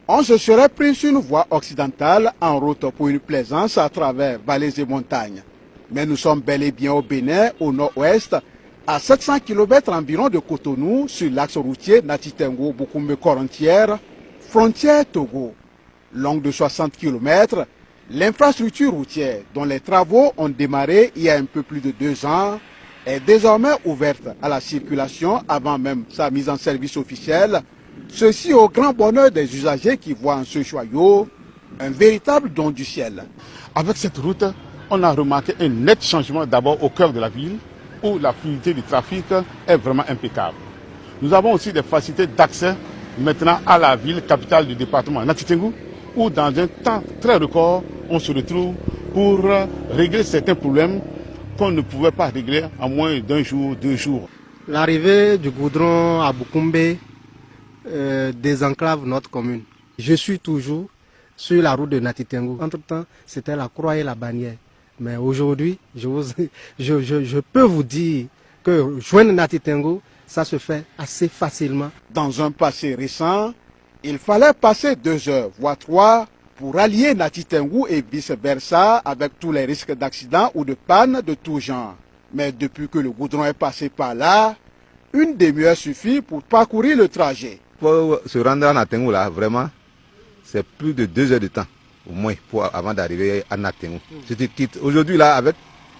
On se serait pris sur une voie occidentale en route pour une plaisance à travers vallées et montagnes. Mais nous sommes bel et bien au Bénin, au nord-ouest, à 700 km environ de Cotonou, sur l'axe routier Natitengo-Boukoumbe-Corontière, frontière Togo. Longue de 60 km, l'infrastructure routière, dont les travaux ont démarré il y a un peu plus de 2 ans, est désormais ouverte à la circulation avant même sa mise en service officielle. Ceci au grand bonheur des usagers qui voient en ce joyau un véritable don du ciel. Avec cette route, on a remarqué un net changement d'abord au cœur de la ville, où la fluidité du trafic est vraiment impeccable. Nous avons aussi des facilités d'accès maintenant à la ville capitale du département, Natitengo, où dans un temps très record, on se retrouve pour régler certains problèmes qu'on ne pouvait pas régler en moins d'un jour, 2 jours. L'arrivée du goudron à Boukoumbe désenclave notre commune. Je suis toujours sur la route de Natitengo. Entre-temps, c'était la croix et la bannière. Mais aujourd'hui, je peux vous dire que joindre Natitengo, ça se fait assez facilement. Dans un passé récent, il fallait passer 2 heures, voire 3, pour allier Natitengo et vice-versa avec tous les risques d'accident ou de panne de tout genre. Mais depuis que le goudron est passé par là, une demi-heure suffit pour parcourir le trajet. Pour se rendre à Natitengo, là, vraiment, c'est plus de 2 heures de temps, au moins, avant d'arriver à Natitengo. Je te quitte. Aujourd'hui, là,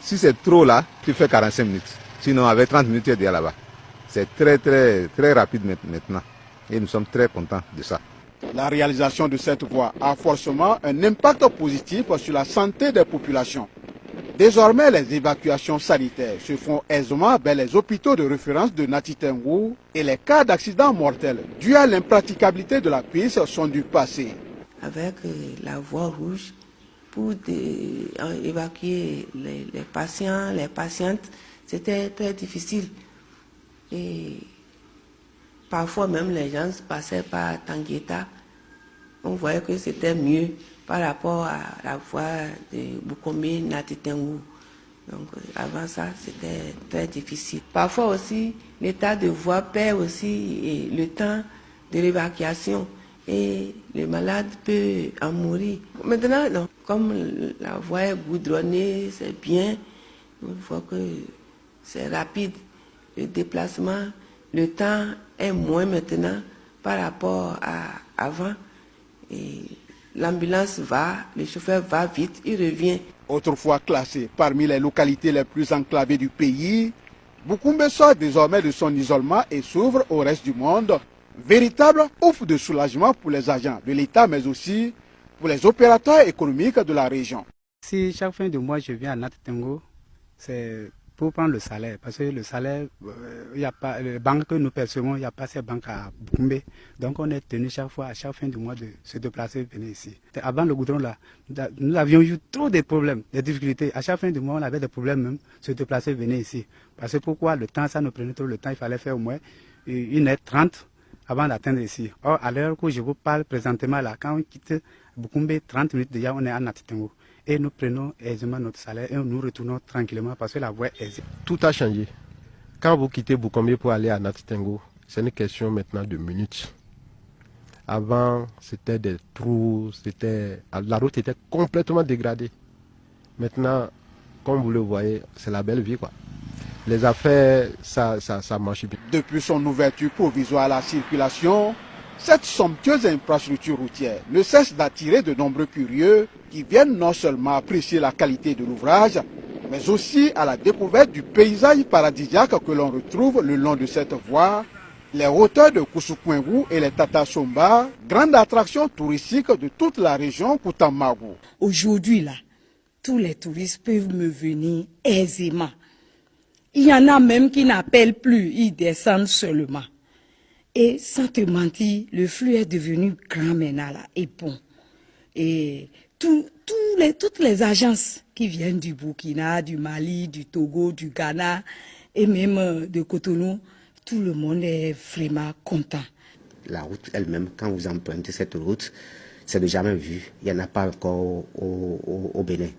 si c'est trop là, tu fais 45 minutes. Sinon, avec 30 minutes, tu es déjà là-bas. C'est très, très, très rapide maintenant. Et nous sommes très contents de ça. La réalisation de cette voie a forcément un impact positif sur la santé des populations. Désormais, les évacuations sanitaires se font aisément vers les hôpitaux de référence de Natitengo et les cas d'accidents mortels dus à l'impraticabilité de la piste sont du passé. Avec la voie rouge, pour évacuer les patients, les patientes, c'était très difficile. Et parfois même les gens passaient par Tangueta. On voyait que c'était mieux par rapport à la voie de Boukoumbe Natitengo. Donc avant ça, c'était très difficile. Parfois aussi, l'état de voie perd aussi le temps de l'évacuation et le malade peut en mourir. Maintenant, non, comme la voie est goudronnée, c'est bien, il faut que c'est rapide. Le déplacement, le temps est moins maintenant par rapport à avant. Et l'ambulance va, le chauffeur va vite, il revient. Autrefois classé parmi les localités les plus enclavées du pays, Boukoumbe sort désormais de son isolement et s'ouvre au reste du monde. Véritable offre de soulagement pour les agents de l'État, mais aussi pour les opérateurs économiques de la région. Si chaque fin de mois je viens à Natitengo, c'est pour prendre le salaire, parce que le salaire, il n'y a pas, les banques que nous percevons, il n'y a pas ces banques à Boukoumbe. Donc on est tenu chaque fois, à chaque fin du mois, de se déplacer, venir ici. Avant le goudron là, nous avions eu trop de problèmes, des difficultés. À chaque fin du mois, on avait des problèmes même, se déplacer, venir ici. Parce que pourquoi le temps, ça nous prenait trop le temps, il fallait faire au moins 1h30 avant d'atteindre ici. Or, à l'heure où je vous parle présentement là, quand on quitte Boukoumbe, 30 minutes déjà, on est à Natitengo. Et nous prenons aisément notre salaire et nous retournons tranquillement parce que la voie est aisée. Tout a changé. Quand vous quittez Boukoumbe pour aller à Natitengo, c'est une question maintenant de minutes. Avant, c'était des trous, la route était complètement dégradée. Maintenant, comme vous le voyez, c'est la belle vie, quoi. Les affaires, ça marche bien. Depuis son ouverture provisoire à la circulation, cette somptueuse infrastructure routière ne cesse d'attirer de nombreux curieux qui viennent non seulement apprécier la qualité de l'ouvrage, mais aussi à la découverte du paysage paradisiaque que l'on retrouve le long de cette voie, les hauteurs de Koussoukouengou et les Tata Somba, grande attraction touristique de toute la région Koutamago. Aujourd'hui, là, tous les touristes peuvent me venir aisément. Il y en a même qui n'appellent plus, ils descendent seulement. Et sans te mentir, le flux est devenu grand maintenant là, et bon. Et toutes les agences qui viennent du Burkina, du Mali, du Togo, du Ghana et même de Cotonou, tout le monde est vraiment content. La route elle-même, quand vous empruntez cette route, c'est de jamais vu. Il n'y en a pas encore au Bénin.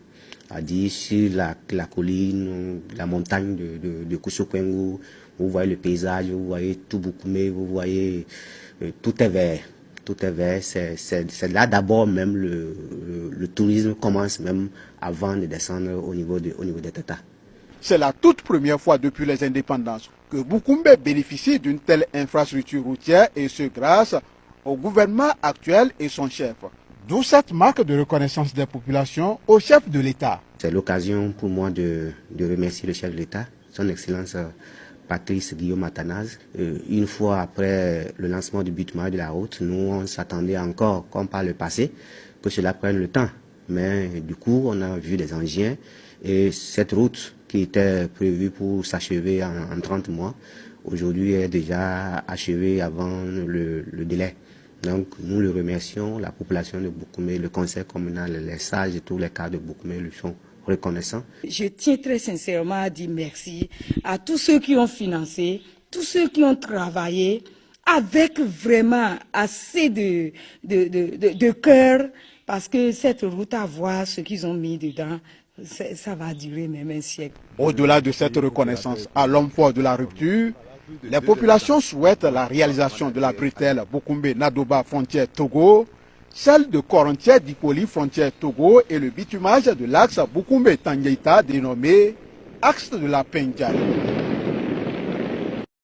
C'est-à-dire sur la colline, la montagne de Koussoukouengou, vous voyez le paysage, vous voyez tout Boukoumbe, vous voyez tout est vert. tout est vert. C'est là d'abord même le tourisme commence même avant de descendre au niveau des Tatas. C'est la toute première fois depuis les indépendances que Boukoumbe bénéficie d'une telle infrastructure routière et ce grâce au gouvernement actuel et son chef. D'où cette marque de reconnaissance des populations au chef de l'État. C'est l'occasion pour moi de remercier le chef de l'État, son Excellence Patrice Guillaume Athanase. Une fois après le lancement du bitumage de la route, nous on s'attendait encore, comme par le passé, que cela prenne le temps. Mais du coup, on a vu des engins et cette route qui était prévue pour s'achever en 30 mois, aujourd'hui est déjà achevée avant le délai. Donc nous le remercions, la population de Boukoumé, le conseil communal, les sages et tous les cadres de Boukoumé lui sont reconnaissants. Je tiens très sincèrement à dire merci à tous ceux qui ont financé, tous ceux qui ont travaillé avec vraiment assez de cœur, parce que cette route à voir ce qu'ils ont mis dedans, ça va durer même un siècle. Au-delà de cette reconnaissance à l'homme fort de la rupture, les populations souhaitent la réalisation de la bretelle Boukoumbe-Nadoba frontière Togo, celle de Korontier-Dipoli frontière Togo et le bitumage de l'axe Boukoumbe-Tangueïta dénommé axe de la Pendjari.